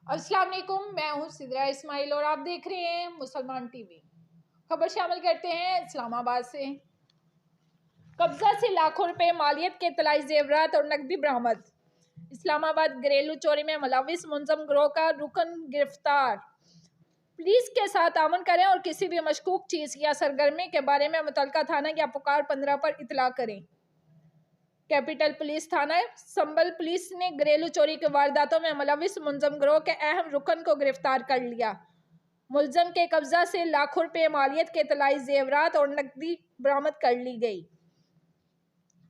السلام علیکم، میں ہوں سدرا اسماعیل اور آپ دیکھ رہے ہیں مسلمان ٹی وی۔ خبر شامل کرتے ہیں اسلام آباد سے۔ قبضہ سے لاکھوں روپے مالیت کے طلائی زیورات اور نقدی برآمد۔ اسلام آباد گھریلو چوری میں ملوث منظم گروہ کا رکن گرفتار۔ پولیس کے ساتھ تعاون کریں اور کسی بھی مشکوک چیز یا سرگرمی کے بارے میں متعلقہ تھانہ یا پکار 15 پر اطلاع کریں۔ کیپٹل پولیس تھانہ سنبل پولیس نے گھریلو چوری کی وارداتوں میں ملوث منظم گروہ کے اہم رکن کو گرفتار کر لیا۔ ملزم کے قبضہ سے لاکھوں روپے مالیت کے طلائی زیورات اور نقدی برآمد کر لی گئی۔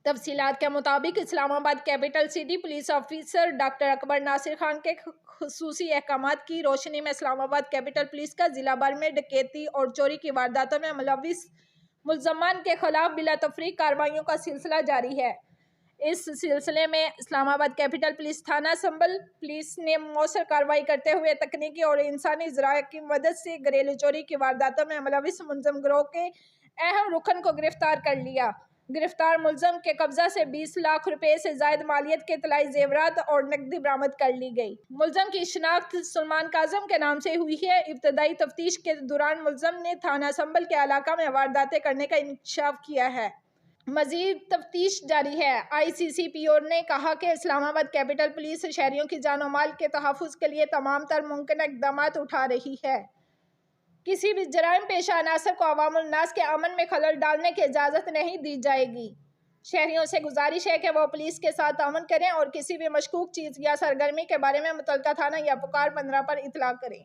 تفصیلات کے مطابق Islamabad capital city police officer doctor Akbar Nasir Khan کے خصوصی احکامات کی روشنی میں اسلام آباد کیپٹل پولیس کا ضلع بھر میں ڈکیتی اور چوری کی وارداتوں میں ملوث ملزمان کے خلاف بلا تفریق کارروائیوں کا سلسلہ جاری ہے۔ اس سلسلے میں اسلام آباد کیپٹل پولیس تھانہ سنبل پولیس نے مؤثر کارروائی کرتے ہوئے تکنیکی اور انسانی ذرائع کی مدد سے گھریلو چوری کی وارداتوں میں ملوث منظم گروہ کے اہم رکن کو گرفتار کر لیا۔ گرفتار ملزم کے قبضہ سے 20 لاکھ روپے سے زائد مالیت کے طلائی زیورات اور نقدی برآمد کر لی گئی۔ ملزم کی شناخت سلمان کاظم کے نام سے ہوئی ہے۔ ابتدائی تفتیش کے دوران ملزم نے تھانہ سنبل کے علاقہ میں وارداتیں کرنے کا انکشاف کیا ہے۔ مزید تفتیش جاری ہے۔ آئی سی سی پی او نے کہا کہ اسلام آباد کیپٹل پولیس شہریوں کی جان و مال کے تحفظ کے لیے تمام تر ممکنہ اقدامات اٹھا رہی ہے۔ کسی بھی جرائم پیشہ عناصر کو عوام الناس کے امن میں خلل ڈالنے کی اجازت نہیں دی جائے گی۔ شہریوں سے گزارش ہے کہ وہ پولیس کے ساتھ تعاون کریں اور کسی بھی مشکوک چیز یا سرگرمی کے بارے میں متعلقہ تھانہ یا پکار 15 پر اطلاع کریں۔